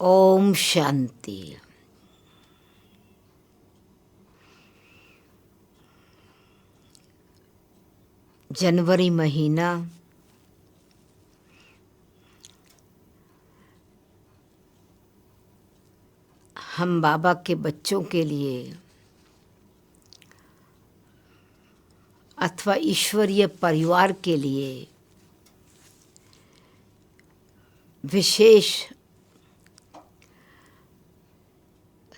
ओम शांति। जनवरी महीना हम बाबा के बच्चों के लिए अथवा ईश्वरीय परिवार के लिए विशेष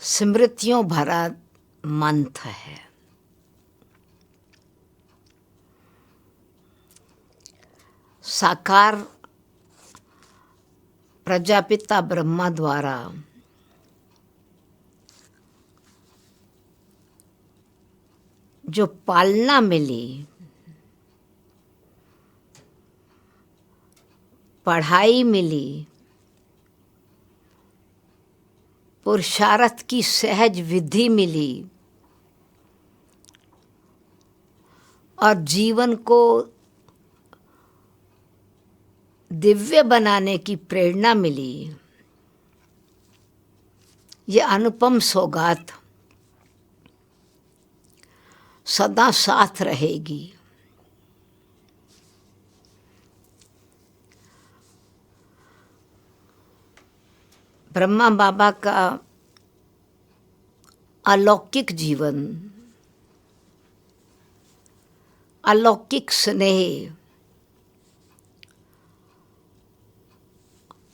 स्मृतियों भरा मंत्र है। साकार प्रजापिता ब्रह्मा द्वारा जो पालना मिली, पढ़ाई मिली, पुरुषार्थ की सहज विधि मिली और जीवन को दिव्य बनाने की प्रेरणा मिली, ये अनुपम सौगात सदा साथ रहेगी। ब्रह्मा बाबा का अलौकिक जीवन, अलौकिक स्नेह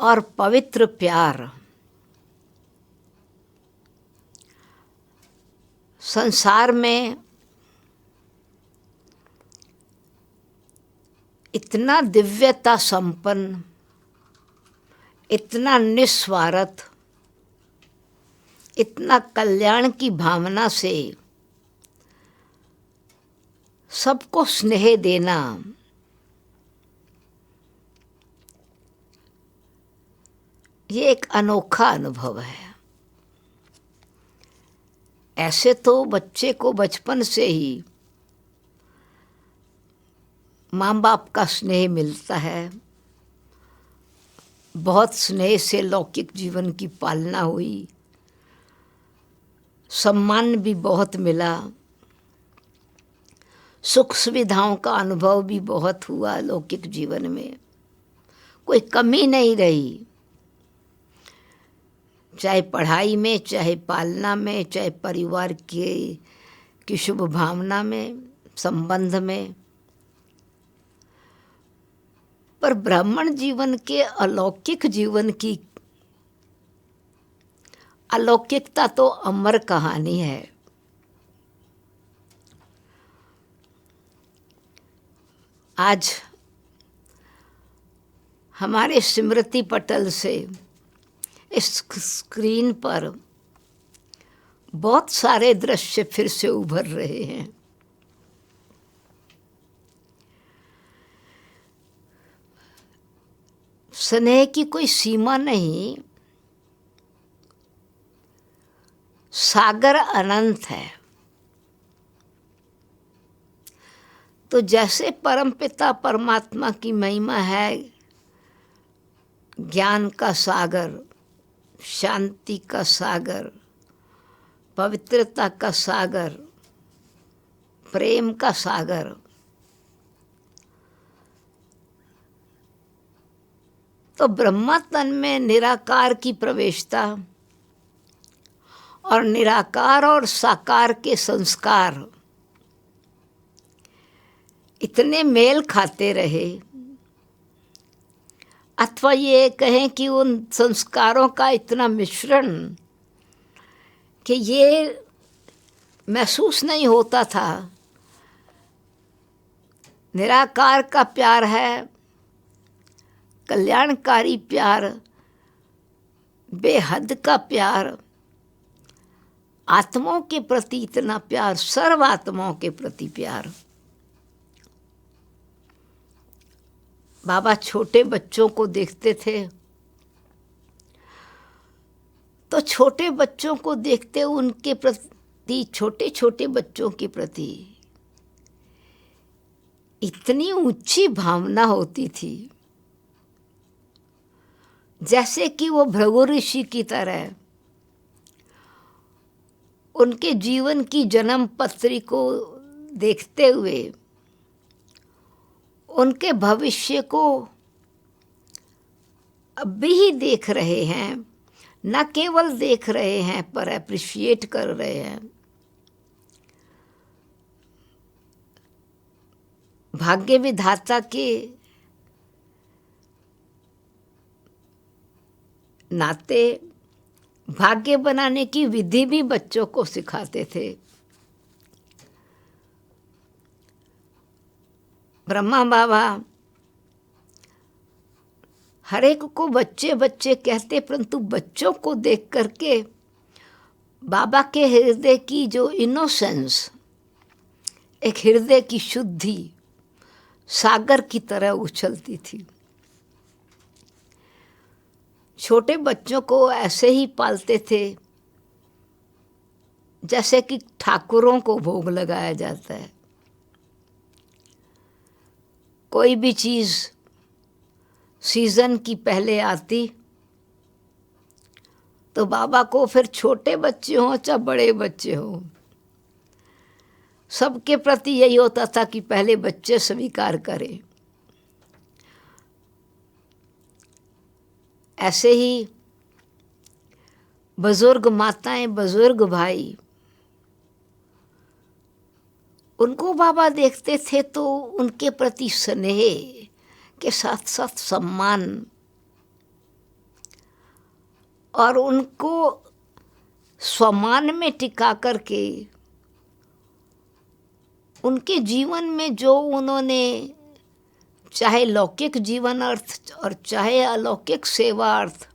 और पवित्र प्यार संसार में इतना दिव्यता संपन्न, इतना निस्वार्थ, इतना कल्याण की भावना से सबको स्नेह देना, ये एक अनोखा अनुभव है। ऐसे तो बच्चे को बचपन से ही माँ बाप का स्नेह मिलता है, बहुत स्नेह से लौकिक जीवन की पालना हुई, सम्मान भी बहुत मिला, सुख सुविधाओं का अनुभव भी बहुत हुआ लौकिक जीवन में, कोई कमी नहीं रही, चाहे पढ़ाई में, चाहे पालना में, चाहे परिवार की शुभ भावना में, संबंध में। पर ब्राह्मण जीवन के अलौकिक जीवन की अलौकिकता तो अमर कहानी है। आज हमारे स्मृति पटल से इस स्क्रीन पर बहुत सारे दृश्य फिर से उभर रहे हैं। स्नेह की कोई सीमा नहीं, सागर अनंत है। तो जैसे परमपिता परमात्मा की महिमा है, ज्ञान का सागर, शांति का सागर, पवित्रता का सागर, प्रेम का सागर, तो ब्रह्मा तन में निराकार की प्रवेशता और निराकार और साकार के संस्कार इतने मेल खाते रहे, अथवा ये कहें कि उन संस्कारों का इतना मिश्रण कि ये महसूस नहीं होता था निराकार का प्यार है, कल्याणकारी प्यार, बेहद का प्यार, आत्माओं के प्रति इतना प्यार, सर्व आत्माओं के प्रति प्यार। बाबा छोटे बच्चों को देखते थे तो छोटे बच्चों को देखते उनके प्रति, छोटे छोटे बच्चों के प्रति इतनी ऊंची भावना होती थी जैसे कि वो भृगु ऋषि की तरह उनके जीवन की जन्म पत्री को देखते हुए उनके भविष्य को अभी ही देख रहे हैं, न केवल देख रहे हैं पर अप्रिशिएट कर रहे हैं। भाग्य विधाता के नाते भाग्य बनाने की विधि भी बच्चों को सिखाते थे। ब्रह्मा बाबा हर एक को बच्चे बच्चे कहते, परंतु बच्चों को देख करके बाबा के हृदय की जो इनोसेंस, एक हृदय की शुद्धि सागर की तरह उछलती थी। छोटे बच्चों को ऐसे ही पालते थे जैसे कि ठाकुरों को भोग लगाया जाता है। कोई भी चीज़ सीज़न की पहले आती तो बाबा को, फिर छोटे बच्चे हों चाहे बड़े बच्चे हों, सबके प्रति यही होता था कि पहले बच्चे स्वीकार करें। ऐसे ही बुजुर्ग माताएं, बुजुर्ग भाई, उनको बाबा देखते थे तो उनके प्रति स्नेह के साथ साथ सम्मान और उनको स्वमान में टिका करके उनके जीवन में जो उन्होंने चाहे लौकिक जीवन अर्थ और चाहे अलौकिक सेवा अर्थ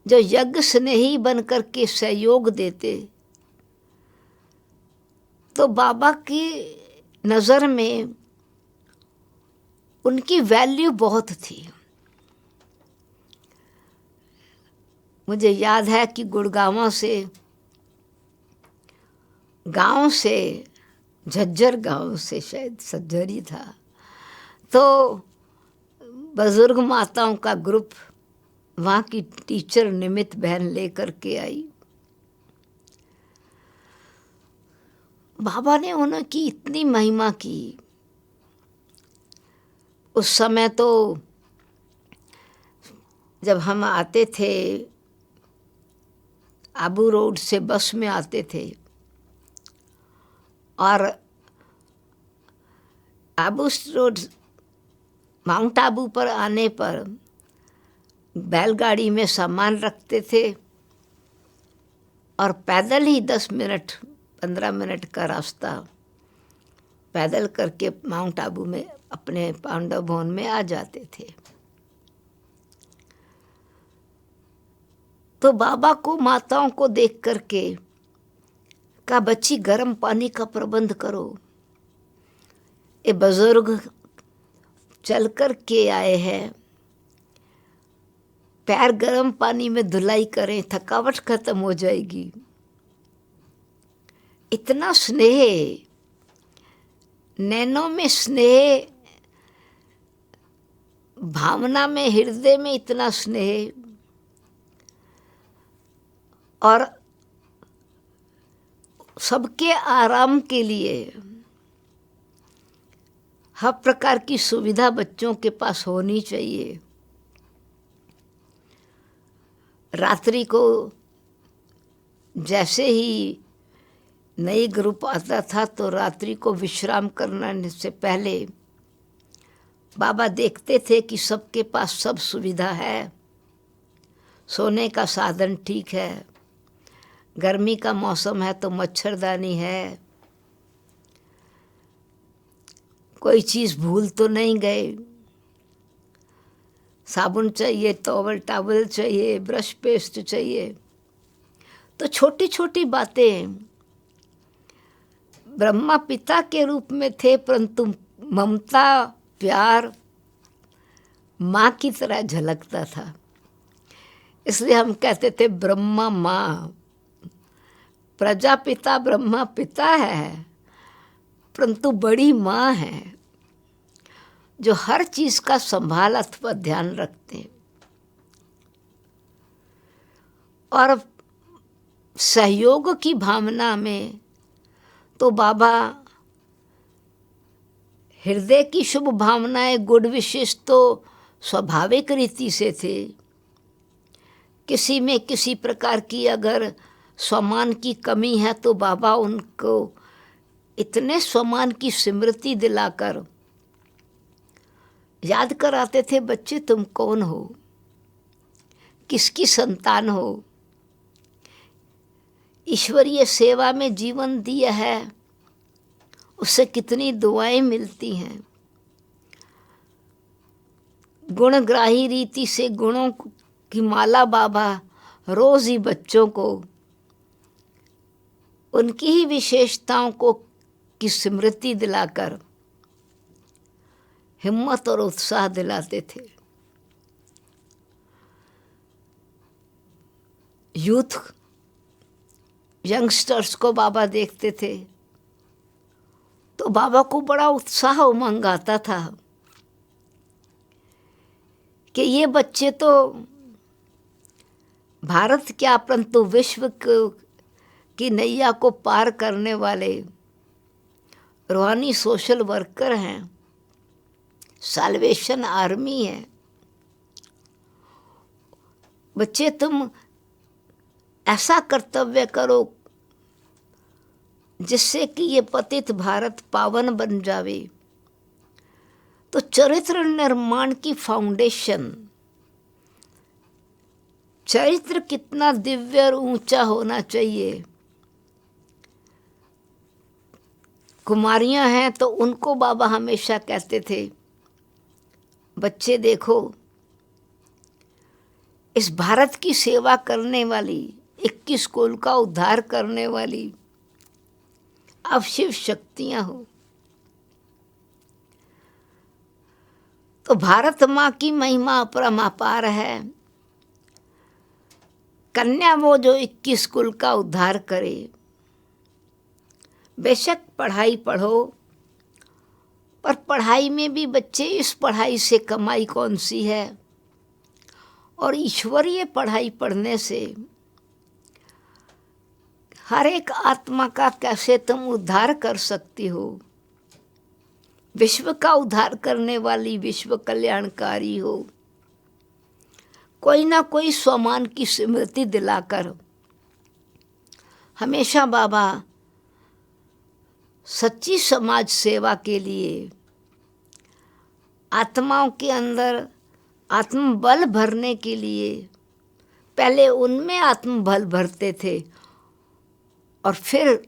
जो यज्ञ स्नेही बन करके सहयोग देते, तो बाबा की नज़र में उनकी वैल्यू बहुत थी। मुझे याद है कि गुड़गांव से, गांव से, झज्जर गांव से, शायद सज्जर ही था, तो बुजुर्ग माताओं का ग्रुप वहाँ की टीचर निमित बहन लेकर के आई। बाबा ने उनकी इतनी महिमा की। उस समय तो जब हम आते थे आबू रोड से बस में आते थे और आबू रोड माउंट आबू पर आने पर बैलगाड़ी में सामान रखते थे और पैदल ही 10 मिनट 15 मिनट का रास्ता पैदल करके माउंट आबू में अपने पांडव भवन में आ जाते थे। तो बाबा को, माताओं को देख करके कहा, बच्ची गर्म पानी का प्रबंध करो। ये बुजुर्ग चल कर के आए हैं, पैर गर्म पानी में धुलाई करें, थकावट खत्म हो जाएगी। इतना स्नेह, नैनों में स्नेह, भावना में, हृदय में इतना स्नेह और सबके आराम के लिए हर प्रकार की सुविधा बच्चों के पास होनी चाहिए। रात्रि को जैसे ही नई ग्रुप आता था तो रात्रि को विश्राम करने से पहले बाबा देखते थे कि सबके पास सब सुविधा है, सोने का साधन ठीक है, गर्मी का मौसम है तो मच्छरदानी है, कोई चीज़ भूल तो नहीं गए, साबुन चाहिए, टॉवल चाहिए, ब्रश पेस्ट चाहिए। तो छोटी छोटी बातें ब्रह्मा पिता के रूप में थे, परंतु ममता, प्यार माँ की तरह झलकता था। इसलिए हम कहते थे ब्रह्मा माँ। प्रजापिता ब्रह्मा पिता है, परंतु बड़ी माँ है। जो हर चीज का संभाल अथवा ध्यान रखते हैं। और सहयोग की भावना में तो बाबा हृदय की शुभ भावनाएं, गुड विशेष तो स्वाभाविक रीति से थे। किसी में किसी प्रकार की अगर सम्मान की कमी है तो बाबा उनको इतने सम्मान की स्मृति दिलाकर याद कराते थे, बच्चे तुम कौन हो, किसकी संतान हो, ईश्वरीय सेवा में जीवन दिया है, उससे कितनी दुआएं मिलती हैं। गुणग्राही रीति से गुणों की माला बाबा रोज ही बच्चों को उनकी ही विशेषताओं को की स्मृति दिलाकर हिम्मत और उत्साह दिलाते थे। यूथ यंगस्टर्स को बाबा देखते थे तो बाबा को बड़ा उत्साह उमंग आता था कि ये बच्चे तो भारत क्या परंतु विश्व की नैया को पार करने वाले रूहानी सोशल वर्कर हैं, साल्वेशन आर्मी है। बच्चे तुम ऐसा कर्तव्य करो जिससे कि ये पतित भारत पावन बन जावे। तो चरित्र निर्माण की फाउंडेशन, चरित्र कितना दिव्य और ऊंचा होना चाहिए। कुमारियां हैं तो उनको बाबा हमेशा कहते थे, बच्चे देखो इस भारत की सेवा करने वाली, 21 कुल का उद्धार करने वाली अब शिव शक्तियां हो। तो भारत माँ की महिमा अपरमापार है। कन्या वो जो 21 कुल का उद्धार करे। बेशक पढ़ाई पढ़ो, पर पढ़ाई में भी बच्चे इस पढ़ाई से कमाई कौन सी है, और ईश्वरीय पढ़ाई पढ़ने से हर एक आत्मा का कैसे तुम उद्धार कर सकती हो। विश्व का उद्धार करने वाली, विश्व कल्याणकारी हो। कोई ना कोई सम्मान की स्मृति दिलाकर हमेशा बाबा सच्ची समाज सेवा के लिए आत्माओं के अंदर आत्मबल भरने के लिए पहले उनमें आत्मबल भरते थे और फिर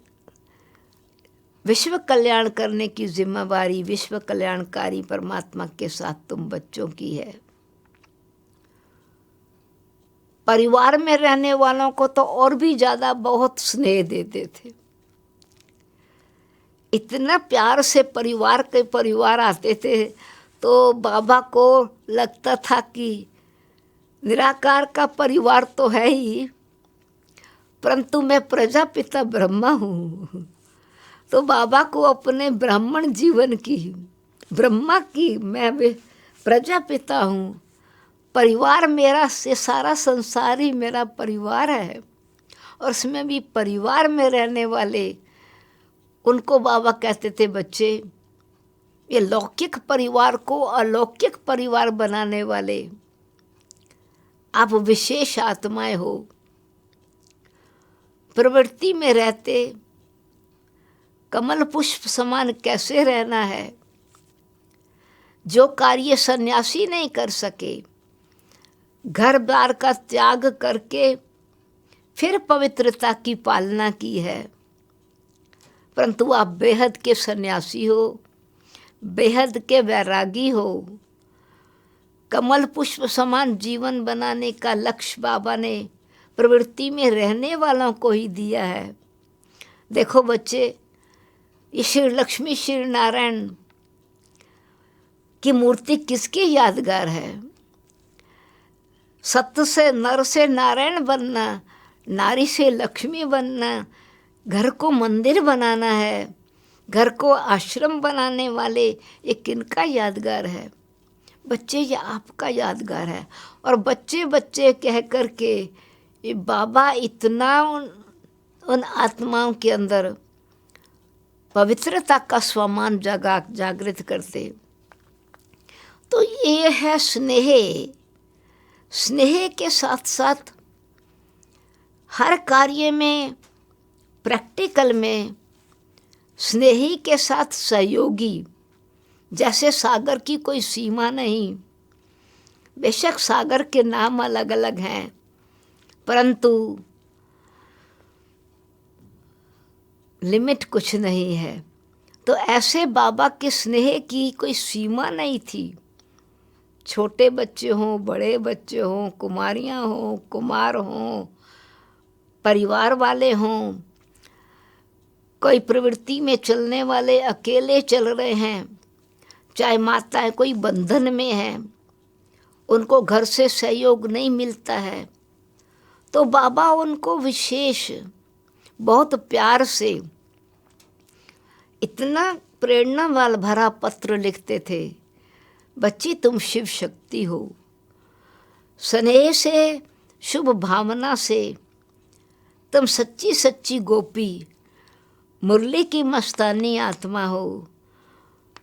विश्व कल्याण करने की जिम्मेवारी विश्व कल्याणकारी परमात्मा के साथ तुम बच्चों की है। परिवार में रहने वालों को तो और भी ज़्यादा बहुत स्नेह देते थे। इतना प्यार से परिवार के परिवार आते थे तो बाबा को लगता था कि निराकार का परिवार तो है ही, परंतु मैं प्रजापिता ब्रह्मा हूँ। तो बाबा को अपने ब्राह्मण जीवन की, ब्रह्मा की मैं प्रजापिता हूँ, परिवार मेरा से सारा संसार ही मेरा परिवार है, और उसमें भी परिवार में रहने वाले उनको बाबा कहते थे, बच्चे ये लौकिक परिवार को अलौकिक परिवार बनाने वाले आप विशेष आत्माएं हो। प्रवृत्ति में रहते कमल पुष्प समान कैसे रहना है। जो कार्य सन्यासी नहीं कर सके, घर बार का त्याग करके फिर पवित्रता की पालना की है, परंतु आप बेहद के सन्यासी हो, बेहद के वैरागी हो। कमल पुष्प समान जीवन बनाने का लक्ष्य बाबा ने प्रवृत्ति में रहने वालों को ही दिया है। देखो बच्चे, ये श्री लक्ष्मी श्री नारायण की मूर्ति किसकी यादगार है। सत्य से नर से नारायण बनना, नारी से लक्ष्मी बनना, घर को मंदिर बनाना है, घर को आश्रम बनाने वाले ये किनका यादगार है? बच्चे, ये आपका यादगार है। और बच्चे बच्चे कह कर के ये बाबा इतना उन आत्माओं के अंदर पवित्रता का स्वमान जागृत करते। तो ये है स्नेह। स्नेह के साथ साथ हर कार्य में, प्रैक्टिकल में स्नेही के साथ सहयोगी। जैसे सागर की कोई सीमा नहीं, बेशक सागर के नाम अलग अलग हैं, परंतु लिमिट कुछ नहीं है। तो ऐसे बाबा के स्नेह की कोई सीमा नहीं थी। छोटे बच्चे हों, बड़े बच्चे हों, कुमारियाँ हों, कुमार हों, परिवार वाले हों, कोई प्रवृत्ति में चलने वाले अकेले चल रहे हैं, चाहे माताएं कोई बंधन में हैं, उनको घर से सहयोग नहीं मिलता है, तो बाबा उनको विशेष बहुत प्यार से इतना प्रेरणा वाला भरा पत्र लिखते थे। बच्ची, तुम शिव शक्ति हो। स्नेह से, शुभ भावना से तुम सच्ची सच्ची गोपी, मुरली की मस्तानी आत्मा हो।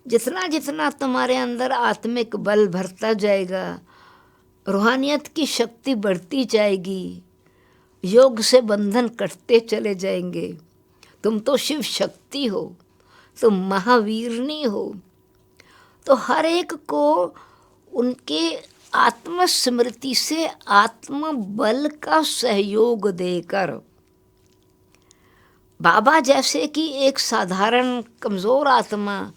जितना जितना तुम्हारे अंदर आत्मिक बल भरता जाएगा, रूहानियत की शक्ति बढ़ती जाएगी, योग से बंधन कटते चले जाएंगे। तुम तो शिव शक्ति हो, तुम महावीरनी हो। तो हर एक को उनके आत्मस्मृति से आत्मबल का सहयोग देकर, बाबा जैसे कि एक साधारण कमज़ोर आत्मा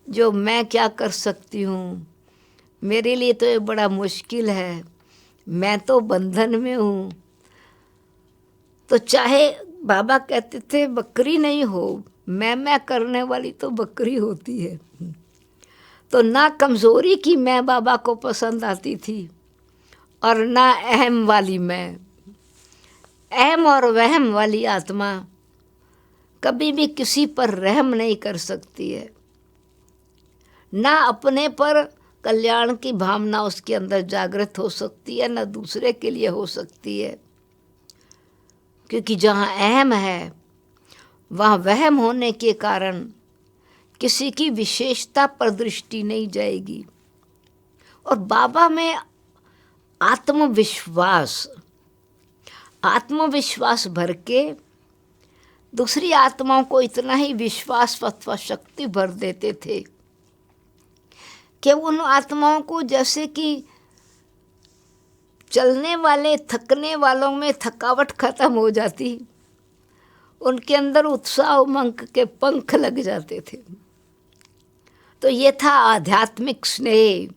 जो मैं क्या कर सकती हूँ, मेरे लिए तो ये बड़ा मुश्किल है, मैं तो बंधन में हूँ। तो चाहे बाबा कहते थे बकरी नहीं हो, मैं करने वाली तो बकरी होती है। तो ना कमज़ोरी की मैं बाबा को पसंद आती थी और ना अहम वाली मैं। अहम और वहम वाली आत्मा कभी भी किसी पर रहम नहीं कर सकती है, ना अपने पर कल्याण की भावना उसके अंदर जागृत हो सकती है, ना दूसरे के लिए हो सकती है। क्योंकि जहाँ अहम है वहाँ वहम होने के कारण किसी की विशेषता पर दृष्टि नहीं जाएगी। और बाबा में आत्मविश्वास भर के दूसरी आत्माओं को इतना ही विश्वास अथवा शक्ति भर देते थे कि उन आत्माओं को जैसे कि चलने वाले थकने वालों में थकावट खत्म हो जाती, उनके अंदर उत्साह उमंग के पंख लग जाते थे। तो ये था आध्यात्मिक स्नेह,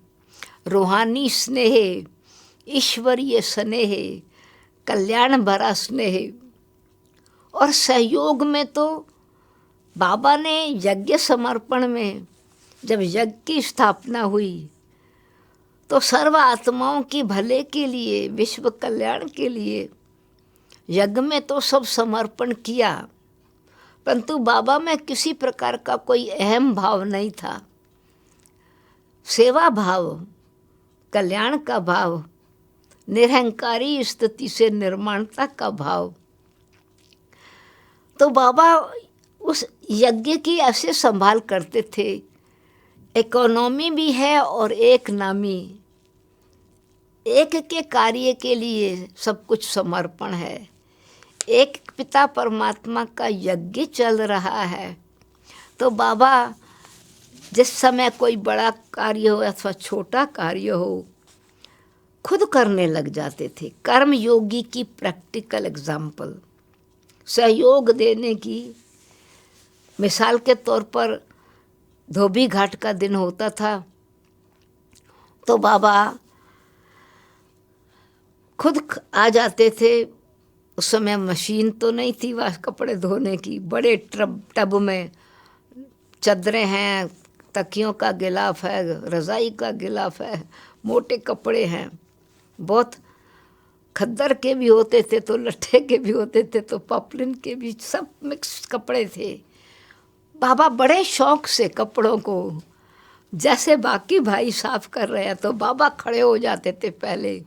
रूहानी स्नेह, ईश्वरीय स्नेह, कल्याण भरा स्नेह। और सहयोग में तो बाबा ने यज्ञ समर्पण में जब यज्ञ की स्थापना हुई तो सर्व आत्माओं की भले के लिए, विश्व कल्याण के लिए यज्ञ में तो सब समर्पण किया, परंतु बाबा में किसी प्रकार का कोई अहम भाव नहीं था। सेवा भाव, कल्याण का भाव, निरहंकारी स्थिति से निर्माणता का भाव। तो बाबा उस यज्ञ की ऐसे संभाल करते थे। इकोनॉमी भी है और एक नामी, एक के कार्य के लिए सब कुछ समर्पण है। एक पिता परमात्मा का यज्ञ चल रहा है। तो बाबा जिस समय कोई बड़ा कार्य हो अथवा छोटा कार्य हो, खुद करने लग जाते थे। कर्म योगी की प्रैक्टिकल एग्जाम्पल, सहयोग देने की मिसाल के तौर पर धोबी घाट का दिन होता था तो बाबा खुद आ जाते थे। उस समय मशीन तो नहीं थी वह कपड़े धोने की, बड़े टब में चादरें हैं, तकियों का गिलाफ है, रज़ाई का गिलाफ है, मोटे कपड़े हैं, बहुत खद्दर के भी होते थे तो लट्ठे के भी होते थे तो पॉपलिन के भी, सब मिक्स कपड़े थे। बाबा बड़े शौक से कपड़ों को, जैसे बाकी भाई साफ कर रहे हैं तो बाबा खड़े हो जाते थे पहले।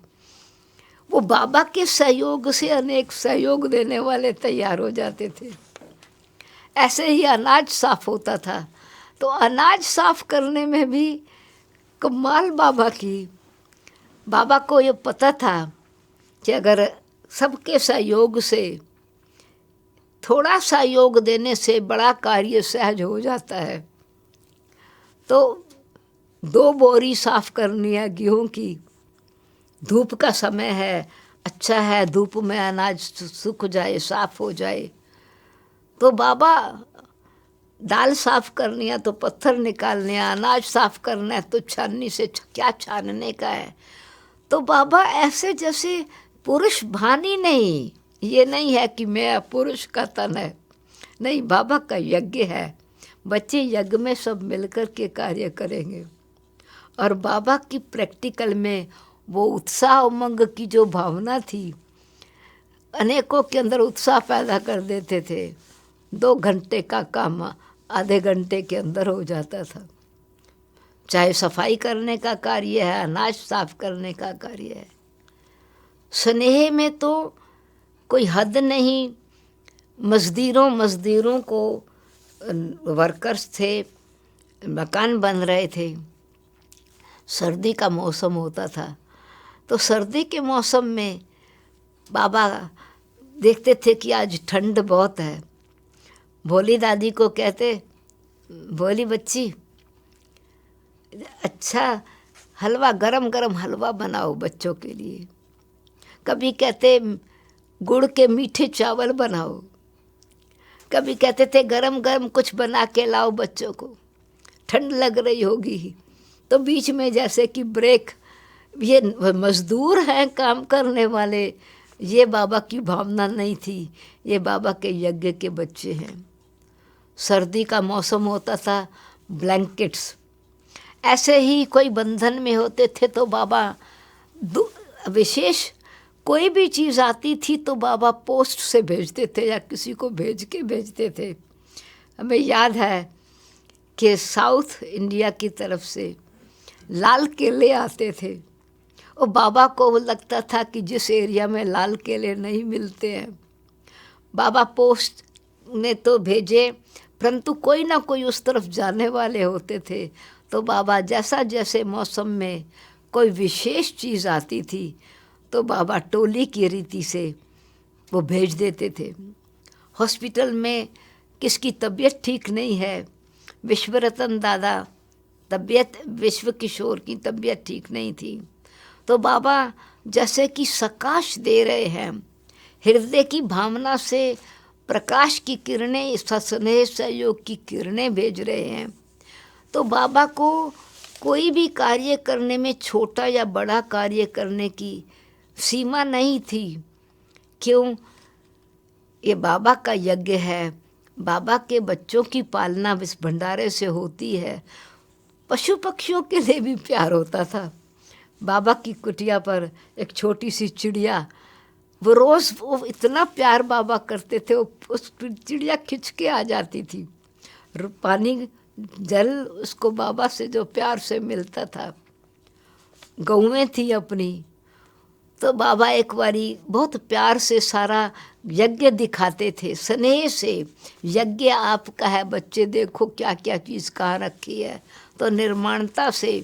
वो बाबा के सहयोग से अनेक सहयोग देने वाले तैयार हो जाते थे। ऐसे ही अनाज साफ होता था, तो अनाज साफ करने में भी कमाल बाबा की। बाबा को ये पता था कि अगर सबके सहयोग से, थोड़ा सा योग देने से बड़ा कार्य सहज हो जाता है। तो 2 बोरी साफ करनी है गेहूं की, धूप का समय है, अच्छा है धूप में अनाज सूख जाए, साफ हो जाए। तो बाबा दाल साफ करनी है तो पत्थर निकालने हैं, अनाज साफ करना है तो छाननी से क्या छानने का है। तो बाबा ऐसे जैसे पुरुष भानी नहीं, ये नहीं है कि मैं पुरुष का तन है, नहीं, बाबा का यज्ञ है। बच्चे यज्ञ में सब मिलकर के कार्य करेंगे। और बाबा की प्रैक्टिकल में वो उत्साह उमंग की जो भावना थी, अनेकों के अंदर उत्साह पैदा कर देते थे। 2 घंटे का काम आधे घंटे के अंदर हो जाता था। चाहे सफाई करने का कार्य है, अनाज साफ करने का कार्य है। स्नेह में तो कोई हद नहीं। मजदूरों को, वर्कर्स थे, मकान बन रहे थे, सर्दी का मौसम होता था। तो सर्दी के मौसम में बाबा देखते थे कि आज ठंड बहुत है। भोली दादी को कहते, भोली बच्ची अच्छा हलवा, गरम गरम हलवा बनाओ बच्चों के लिए। कभी कहते गुड़ के मीठे चावल बनाओ, कभी कहते थे गरम गरम कुछ बना के लाओ बच्चों को, ठंड लग रही होगी। तो बीच में जैसे कि ब्रेक, ये मजदूर हैं काम करने वाले, ये बाबा की भावना नहीं थी, ये बाबा के यज्ञ के बच्चे हैं। सर्दी का मौसम होता था, ब्लैंकेट्स। ऐसे ही कोई बंधन में होते थे तो बाबा विशेष कोई भी चीज़ आती थी तो बाबा पोस्ट से भेजते थे या किसी को भेज के भेजते थे। हमें याद है कि साउथ इंडिया की तरफ से लाल केले आते थे, और बाबा को लगता था कि जिस एरिया में लाल केले नहीं मिलते हैं, बाबा पोस्ट ने तो भेजे, परंतु कोई ना कोई उस तरफ जाने वाले होते थे। तो बाबा जैसा जैसे मौसम में कोई विशेष चीज़ आती थी तो बाबा टोली की रीति से वो भेज देते थे। हॉस्पिटल में किसकी तबीयत ठीक नहीं है, विश्वरतन दादा तबीयत, विश्व किशोर की तबीयत ठीक नहीं थी, तो बाबा जैसे कि सकाश दे रहे हैं, हृदय की भावना से प्रकाश की किरणें, स्नेह सहयोग की किरणें भेज रहे हैं। तो बाबा को कोई भी कार्य करने में, छोटा या बड़ा कार्य करने की सीमा नहीं थी। क्यों? ये बाबा का यज्ञ है, बाबा के बच्चों की पालना इस भंडारे से होती है। पशु पक्षियों के लिए भी प्यार होता था। बाबा की कुटिया पर एक छोटी सी चिड़िया, वो रोज़ वो इतना प्यार बाबा करते थे, उस चिड़िया खिंच के आ जाती थी। पानी जल उसको बाबा से जो प्यार से मिलता था। गौएं थी अपनी, तो बाबा एक बारी बहुत प्यार से सारा यज्ञ दिखाते थे, स्नेह से। यज्ञ आपका है बच्चे, देखो क्या क्या चीज़ कहाँ रखी है। तो निर्माणता से,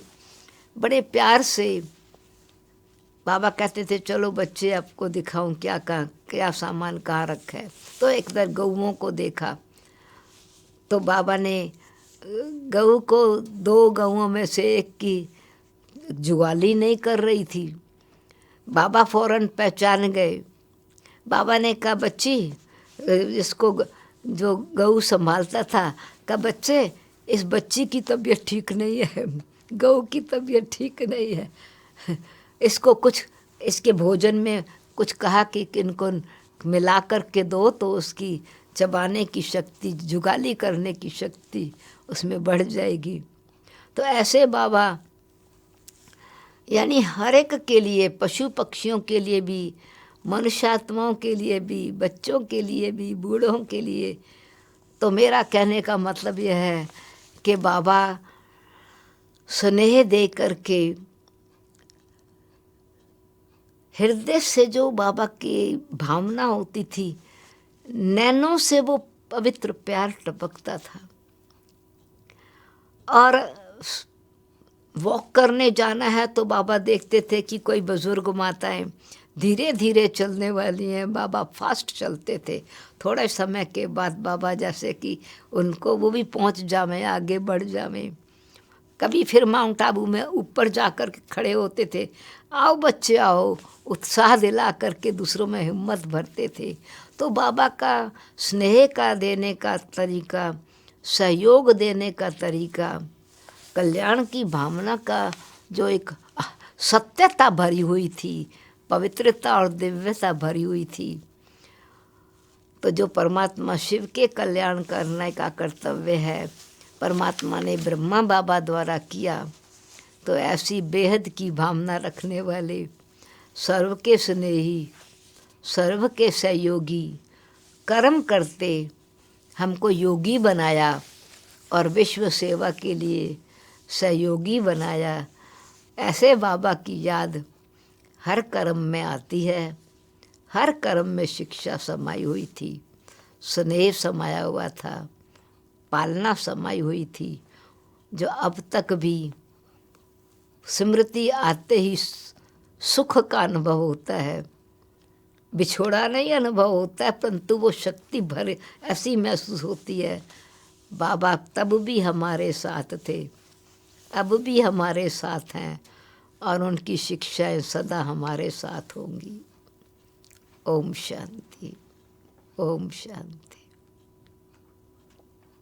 बड़े प्यार से बाबा कहते थे, चलो बच्चे आपको दिखाऊं क्या सामान कहाँ रखा है। तो एक बार गऊओं को देखा, तो बाबा ने गऊ को, 2 गऊओं में से एक की जुगाली नहीं कर रही थी। बाबा फौरन पहचान गए। बाबा ने कहा, बच्ची, इसको जो गऊ संभालता था, कहा बच्चे, इस बच्ची की तबीयत ठीक नहीं है, गऊ की तबीयत ठीक नहीं है, इसको कुछ, इसके भोजन में कुछ कहा कि इनको मिला कर के दो तो उसकी चबाने की शक्ति, जुगाली करने की शक्ति उसमें बढ़ जाएगी। तो ऐसे बाबा यानी हर एक के लिए, पशु पक्षियों के लिए भी, मनुष्यात्माओं के लिए भी, बच्चों के लिए भी, बूढ़ों के लिए, तो मेरा कहने का मतलब यह है कि बाबा स्नेह दे करके हृदय से जो बाबा की भावना होती थी, नैनों से वो पवित्र प्यार टपकता था। और वॉक करने जाना है तो बाबा देखते थे कि कोई बुजुर्ग माताएं धीरे धीरे चलने वाली हैं, बाबा फास्ट चलते थे। थोड़े समय के बाद बाबा जैसे कि उनको वो भी पहुंच जावे, आगे बढ़ जावे। कभी फिर माउंट आबू में ऊपर जाकर के खड़े होते थे, आओ बच्चे आओ, उत्साह दिला करके दूसरों में हिम्मत भरते थे। तो बाबा का स्नेह का देने का तरीका, सहयोग देने का तरीका, कल्याण की भावना का जो एक सत्यता भरी हुई थी, पवित्रता और दिव्यता भरी हुई थी। तो जो परमात्मा शिव के कल्याण करने का कर्तव्य है, परमात्मा ने ब्रह्मा बाबा द्वारा किया। तो ऐसी बेहद की भावना रखने वाले, सर्व के स्नेही, सर्व के सहयोगी, कर्म करते हमको योगी बनाया और विश्व सेवा के लिए सहयोगी बनाया। ऐसे बाबा की याद हर कर्म में आती है। हर कर्म में शिक्षा समाई हुई थी, स्नेह समाया हुआ था, पालना समाई हुई थी, जो अब तक भी स्मृति आते ही सुख का अनुभव होता है। बिछोड़ा नहीं अनुभव होता है, परंतु वो शक्ति भरे ऐसी महसूस होती है। बाबा तब भी हमारे साथ थे, अब भी हमारे साथ हैं, और उनकी शिक्षाएं सदा हमारे साथ होंगी। ओम शांति, ओम शांति।